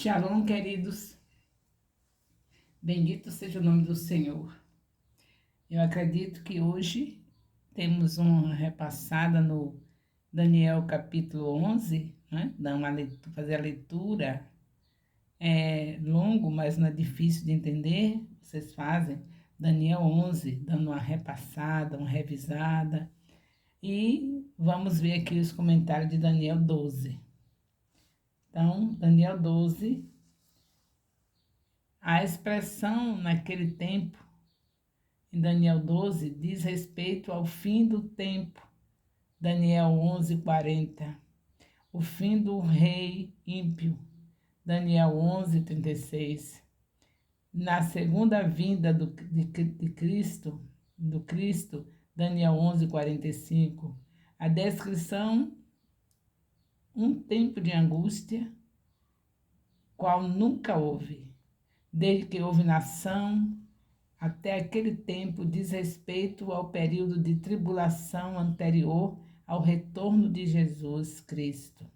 Shalom, queridos. Bendito seja o nome do Senhor. Eu acredito que hoje temos uma repassada no Daniel capítulo 11, né? Fazer a leitura. É longo, mas não é difícil de entender. Vocês fazem Daniel 11, dando uma repassada, uma revisada. E vamos ver aqui os comentários de Daniel 12. Então, Daniel 12, a expressão naquele tempo, em Daniel 12, diz respeito ao fim do tempo. Daniel 11:40. O fim do rei ímpio. Daniel 11:36. Na segunda vinda de Cristo, Daniel 11:45. A descrição, um tempo de angústia, qual nunca houve, desde que houve nação. Até aquele tempo diz respeito ao período de tribulação anterior ao retorno de Jesus Cristo.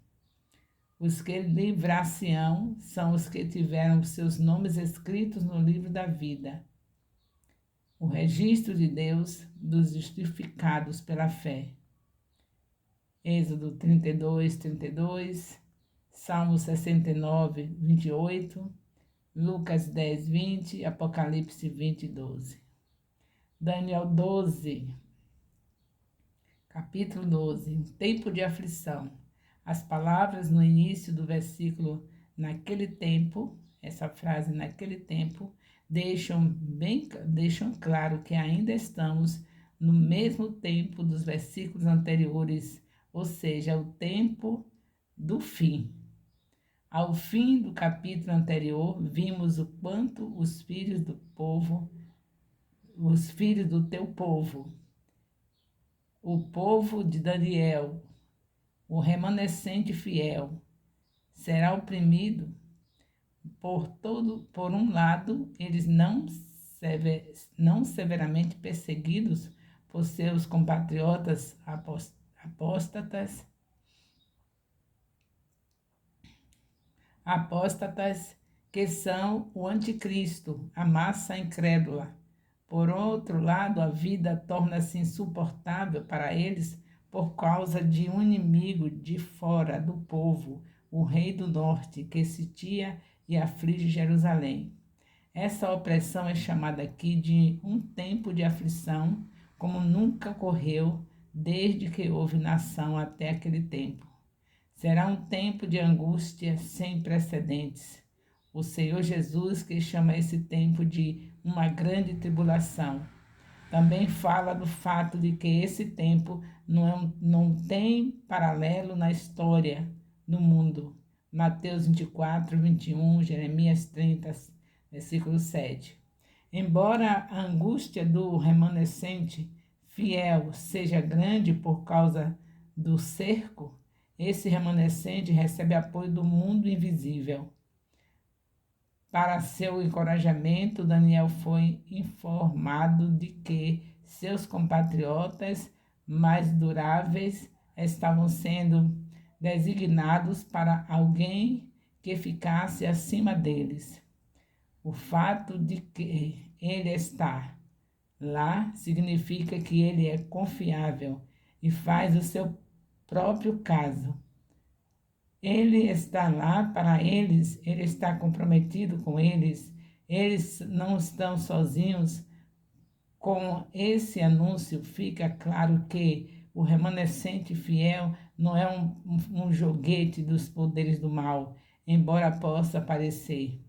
Os que livrar-se-ão são os que tiveram seus nomes escritos no livro da vida. O registro de Deus dos justificados pela fé. Êxodo 32:32, Salmo 69:28, Lucas 10:20, Apocalipse 20:12. Daniel 12, capítulo 12, tempo de aflição. As palavras no início do versículo, naquele tempo, essa frase, naquele tempo, deixam claro que ainda estamos no mesmo tempo dos versículos anteriores, ou seja, o tempo do fim. Ao fim do capítulo anterior, vimos o quanto os filhos do teu povo, o povo de Daniel, o remanescente fiel, será oprimido por um lado, eles não severamente perseguidos por seus compatriotas apóstatas, que são o anticristo, a massa incrédula. Por outro lado, a vida torna-se insuportável para eles por causa de um inimigo de fora do povo, o rei do norte, que sitia e aflige Jerusalém. Essa opressão é chamada aqui de um tempo de aflição, como nunca ocorreu desde que houve nação até aquele tempo. Será um tempo de angústia sem precedentes. O Senhor Jesus que chama esse tempo de uma grande tribulação. Também fala do fato de que esse tempo não tem paralelo na história do mundo. Mateus 24:21, Jeremias 30, versículo 7. Embora a angústia do remanescente fiel seja grande por causa do cerco, esse remanescente recebe apoio do mundo invisível. Para seu encorajamento, Daniel foi informado de que seus compatriotas mais duráveis estavam sendo designados para alguém que ficasse acima deles. O fato de que ele está lá significa que ele é confiável e faz o seu próprio caso. Ele está lá para eles, ele está comprometido com eles, eles não estão sozinhos. Com esse anúncio, fica claro que o remanescente fiel não é um joguete dos poderes do mal, embora possa parecer.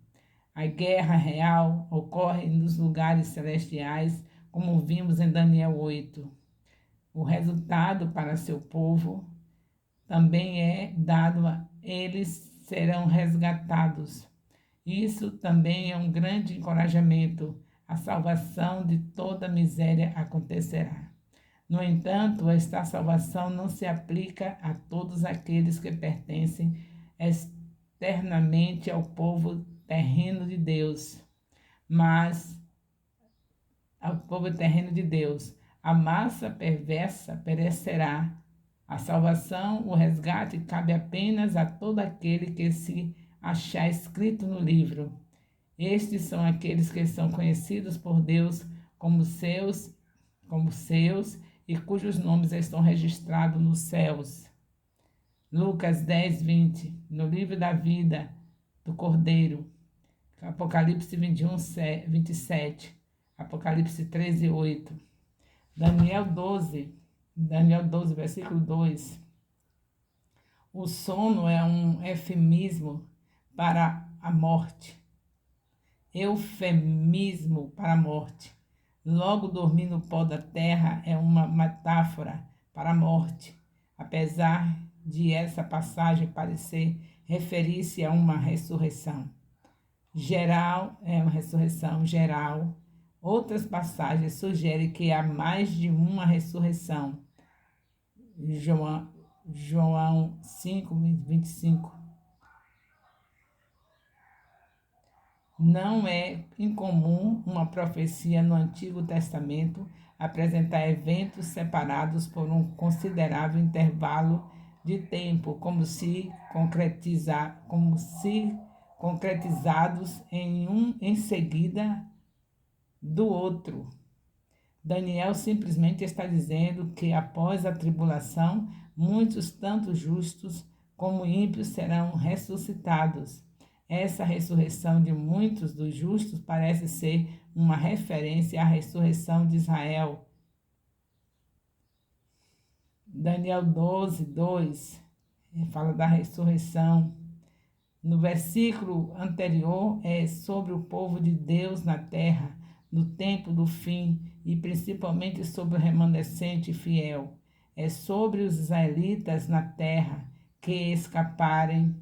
A guerra real ocorre nos lugares celestiais, como vimos em Daniel 8. O resultado para seu povo também é dado a eles, serão resgatados. Isso também é um grande encorajamento. A salvação de toda miséria acontecerá. No entanto, esta salvação não se aplica a todos aqueles que pertencem externamente ao povo terreno de Deus, mas ao povo terreno de Deus. A massa perversa perecerá. A salvação, o resgate, cabe apenas a todo aquele que se achar escrito no livro. Estes são aqueles que são conhecidos por Deus como seus e cujos nomes estão registrados nos céus. Lucas 10, 20, no livro da vida do Cordeiro. Apocalipse 21, 27, Apocalipse 13, 8. Daniel 12, versículo 2. O sono é um eufemismo para a morte. Eufemismo para a morte. Logo, dormir no pó da terra é uma metáfora para a morte, apesar de essa passagem parecer referir-se a uma ressurreição geral, é uma ressurreição geral. Outras passagens sugerem que há mais de uma ressurreição. João 5, 25. Não é incomum uma profecia no Antigo Testamento apresentar eventos separados por um considerável intervalo de tempo, como se concretizados em um em seguida do outro. Daniel simplesmente está dizendo que após a tribulação, muitos, tanto justos como ímpios, serão ressuscitados. Essa ressurreição de muitos dos justos parece ser uma referência à ressurreição de Israel. Daniel 12, 2, fala da ressurreição. No versículo anterior é sobre o povo de Deus na terra, no tempo do fim, e principalmente sobre o remanescente fiel. É sobre os israelitas na terra que escaparam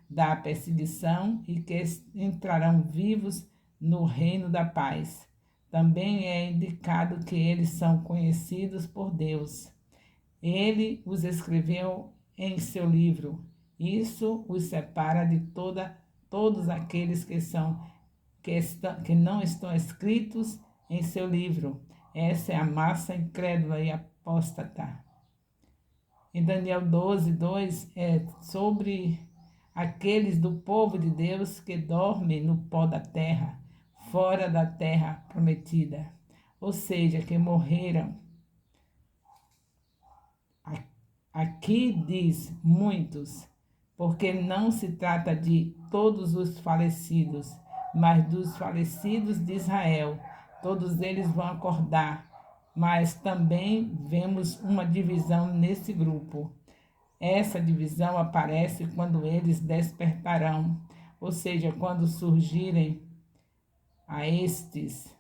da perseguição e que entrarão vivos no reino da paz. Também é indicado que eles são conhecidos por Deus. Ele os escreveu em seu livro. Isso os separa de todos aqueles que não estão escritos em seu livro. Essa é a massa incrédula e apóstata. Em Daniel 12, 2, é sobre aqueles do povo de Deus que dormem no pó da terra, fora da terra prometida, ou seja, que morreram. Aqui diz muitos, porque não se trata de todos os falecidos, mas dos falecidos de Israel. Todos eles vão acordar, mas também vemos uma divisão nesse grupo. Essa divisão aparece quando eles despertarão, ou seja, quando surgirem a estes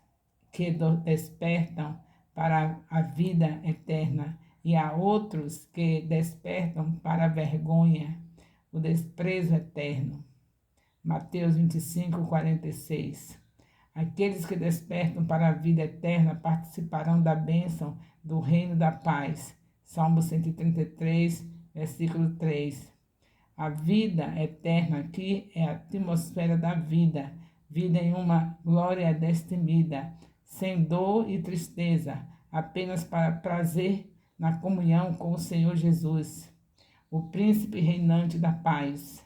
que despertam para a vida eterna e a outros que despertam para a vergonha, o desprezo eterno. Mateus 25, 46. Aqueles que despertam para a vida eterna participarão da bênção do reino da paz. Salmo 133, versículo 3. A vida eterna aqui é a atmosfera da vida, vida em uma glória destemida, sem dor e tristeza, apenas para prazer na comunhão com o Senhor Jesus, o príncipe reinante da paz.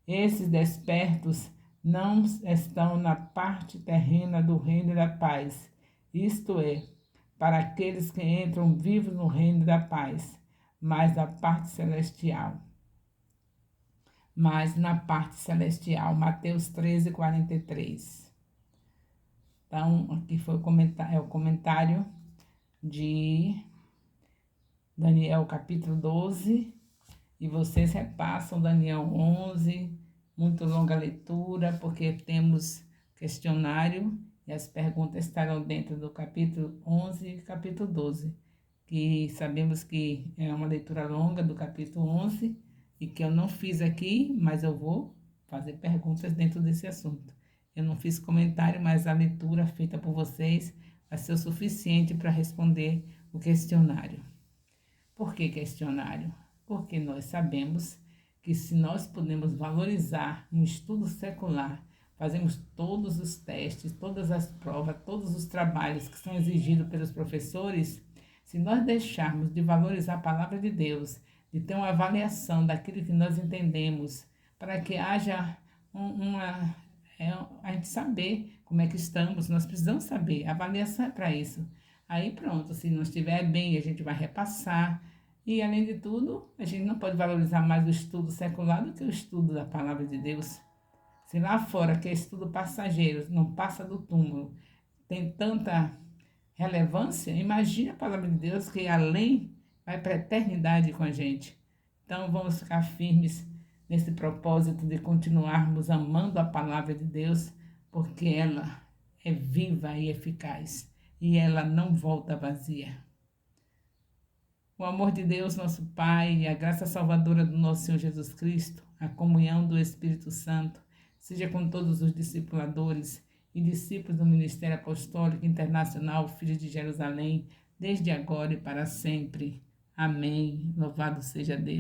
Esses despertos não estão na parte terrena do reino da paz, isto é, para aqueles que entram vivos no reino da paz, mas na parte celestial. Mateus 13, 43. Então, aqui foi o comentário de Daniel capítulo 12, e vocês repassam Daniel 11, muito longa leitura, porque temos questionário e as perguntas estarão dentro do capítulo 11 e capítulo 12, que sabemos que é uma leitura longa do capítulo 11 e que eu não fiz aqui, mas eu vou fazer perguntas dentro desse assunto. Eu não fiz comentário, mas a leitura feita por vocês vai ser o suficiente para responder o questionário. Por que questionário? Porque nós sabemos que se nós podemos valorizar um estudo secular, fazemos todos os testes, todas as provas, todos os trabalhos que são exigidos pelos professores, se nós deixarmos de valorizar a palavra de Deus, de ter uma avaliação daquilo que nós entendemos, para que haja a gente saber como é que estamos, nós precisamos saber, a avaliação é para isso. Aí pronto, se não estiver bem, a gente vai repassar. E além de tudo, a gente não pode valorizar mais o estudo secular do que o estudo da palavra de Deus. Se lá fora, que é estudo passageiro, não passa do túmulo, tem tanta relevância, imagine a palavra de Deus que além vai para a eternidade com a gente. Então vamos ficar firmes nesse propósito de continuarmos amando a palavra de Deus, porque ela é viva e eficaz e ela não volta vazia. O amor de Deus, nosso Pai, e a graça salvadora do nosso Senhor Jesus Cristo, a comunhão do Espírito Santo, seja com todos os discipuladores e discípulos do Ministério Apostólico Internacional Filhos de Jerusalém, desde agora e para sempre. Amém. Louvado seja Deus.